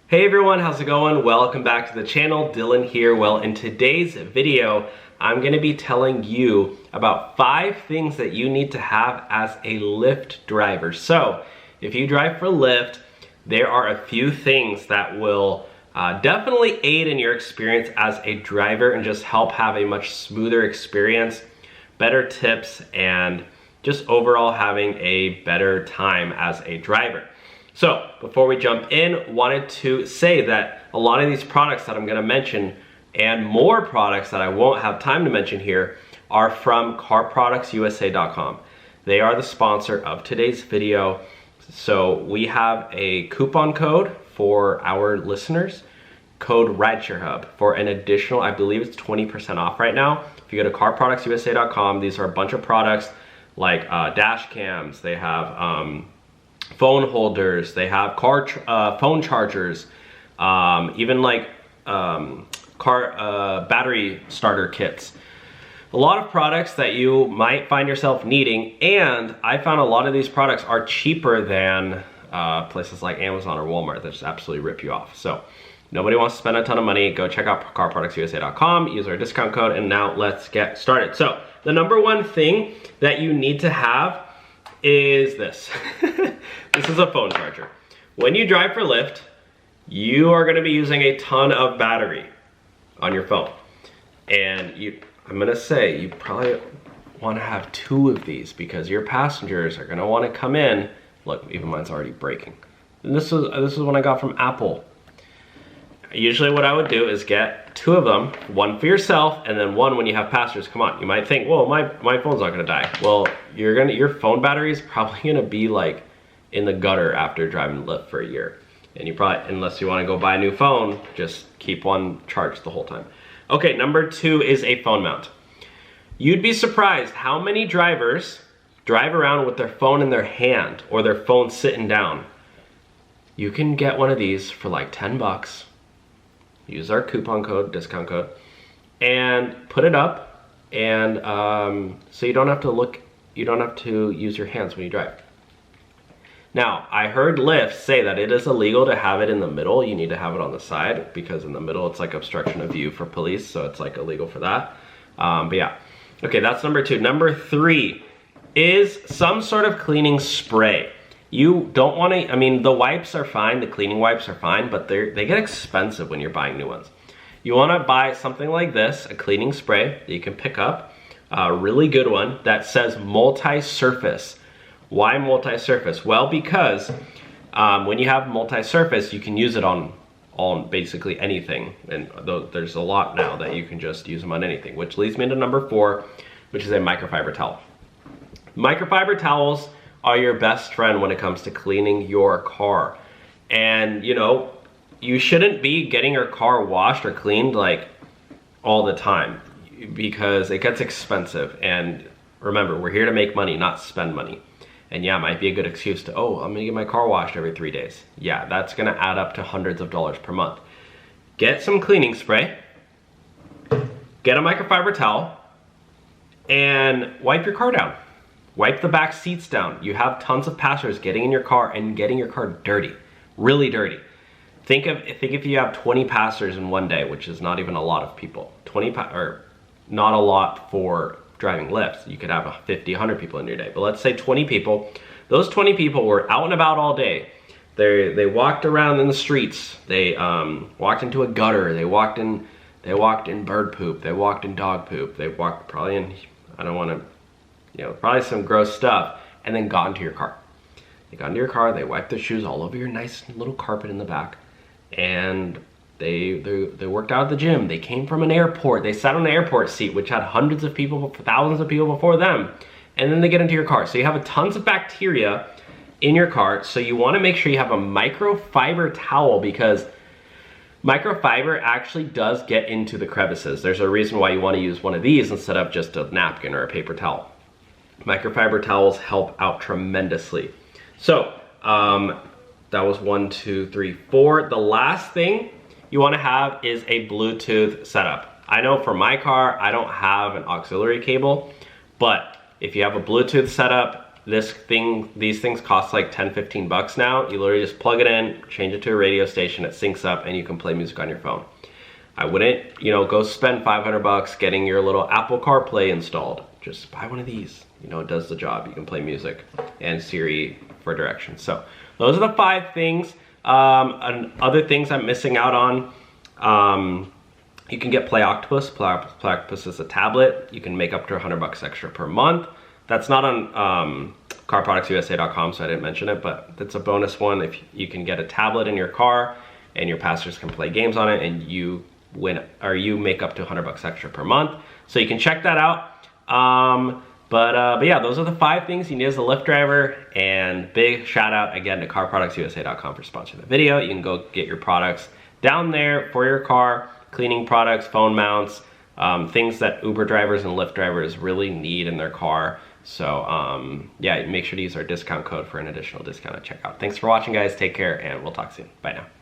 Hey everyone, how's it going? Welcome back to the channel. Dylan here. Well, in today's video, I'm going to be telling you about 5 things that you need to have as a Lyft driver. So, if you drive for Lyft, there are a few things that will definitely aid in your experience as a driver and just help have a much smoother experience, better tips, and just overall having a better time as a driver. So, before we jump in, wanted to say that a lot of these products that I'm gonna mention and more products that I won't have time to mention here are from carproductsusa.com. They are the sponsor of today's video. So we have a coupon code for our listeners, code RideshareHub, for an additional, I believe it's 20% off right now. If you go to carproductsusa.com, these are a bunch of products like dash cams, they have phone holders, they have phone chargers, even like car battery starter kits. A lot of products that you might find yourself needing, and I found a lot of these products are cheaper than places like Amazon or Walmart that just absolutely rip you off. So nobody wants to spend a ton of money. Go check out carproductsusa.com, use our discount code, and now let's get started. So the number one thing that you need to have is this. This is a phone charger. When you drive for Lyft, you are gonna be using a ton of battery on your phone. And I'm gonna say, you probably wanna have 2 of these because your passengers are gonna wanna come in. Look, even mine's already breaking. And this is one I got from Apple. Usually what I would do is get 2 of them, one for yourself, and then one when you have passengers come on. You might think, well, my phone's not gonna die. Well, your phone battery is probably gonna be like in the gutter after driving Lyft for a year. And you probably, unless you wanna go buy a new phone, just keep one charged the whole time. Okay, number 2 is a phone mount. You'd be surprised how many drivers drive around with their phone in their hand or their phone sitting down. You can get one of these for like 10 bucks. Use our coupon code, discount code, and put it up, and so you don't have to use your hands when you drive. Now, I heard Lyft say that it is illegal to have it in the middle. You need to have it on the side because in the middle it's like obstruction of view for police, so it's like illegal for that. But yeah, okay, that's number 2. Number 3 is some sort of cleaning spray. You don't want to, I mean, the wipes are fine, the cleaning wipes are fine, but they get expensive when you're buying new ones. You want to buy something like this, a cleaning spray that you can pick up, a really good one that says multi-surface. Why multi-surface? Well, because when you have multi-surface, you can use it on basically anything, and there's a lot now that you can just use them on anything, which leads me to number 4, which is a microfiber towel. Microfiber towels are your best friend when it comes to cleaning your car. And you know, you shouldn't be getting your car washed or cleaned like all the time because it gets expensive. And remember, we're here to make money, not spend money. And yeah, it might be a good excuse to, oh, I'm gonna get my car washed every 3 days. Yeah, that's gonna add up to hundreds of dollars per month. Get some cleaning spray, get a microfiber towel, and wipe your car down. Wipe the back seats down. You have tons of passengers getting in your car and getting your car dirty, really dirty. Think if you have 20 passengers in one day, which is not even a lot of people. Or not a lot for driving Lyft. You could have 50, 100 people in your day. But let's say 20 people. Those 20 people were out and about all day. They walked around in the streets. They walked into a gutter. They walked in bird poop. They walked in dog poop. They walked probably in, I don't want to, probably some gross stuff, and then got into your car. They got into your car, they wiped their shoes all over your nice little carpet in the back, and they worked out at the gym. They came from an airport. They sat on an airport seat, which had hundreds of people, thousands of people before them, and then they get into your car. So you have tons of bacteria in your car, so you want to make sure you have a microfiber towel because microfiber actually does get into the crevices. There's a reason why you want to use one of these instead of just a napkin or a paper towel. Microfiber towels help out tremendously. So that was 1, 2, 3, 4. The last thing you want to have is a Bluetooth setup. I know for my car, I don't have an auxiliary cable, but if you have a Bluetooth setup, these things cost like 10-15 bucks now. You literally just plug it in, change it to a radio station, it syncs up, and you can play music on your phone. I wouldn't, you know, go spend 500 bucks getting your little Apple CarPlay installed. Just buy one of these. You know, it does the job. You can play music and Siri for directions. So those are the 5 things. And other things I'm missing out on. You can get Play Octopus. Play Octopus is a tablet. You can make up to 100 bucks extra per month. That's not on carproductsusa.com, so I didn't mention it, but it's a bonus one. If you can get a tablet in your car and your passengers can play games on it, and you win, or you make up to 100 bucks extra per month. So you can check that out. But yeah, those are the 5 things you need as a Lyft driver. And big shout out again to carproductsusa.com for sponsoring the video. You can go get your products down there for your car, cleaning products, phone mounts, things that Uber drivers and Lyft drivers really need in their car. So yeah, make sure to use our discount code for an additional discount at checkout. Thanks for watching, guys. Take care, and we'll talk soon. Bye now.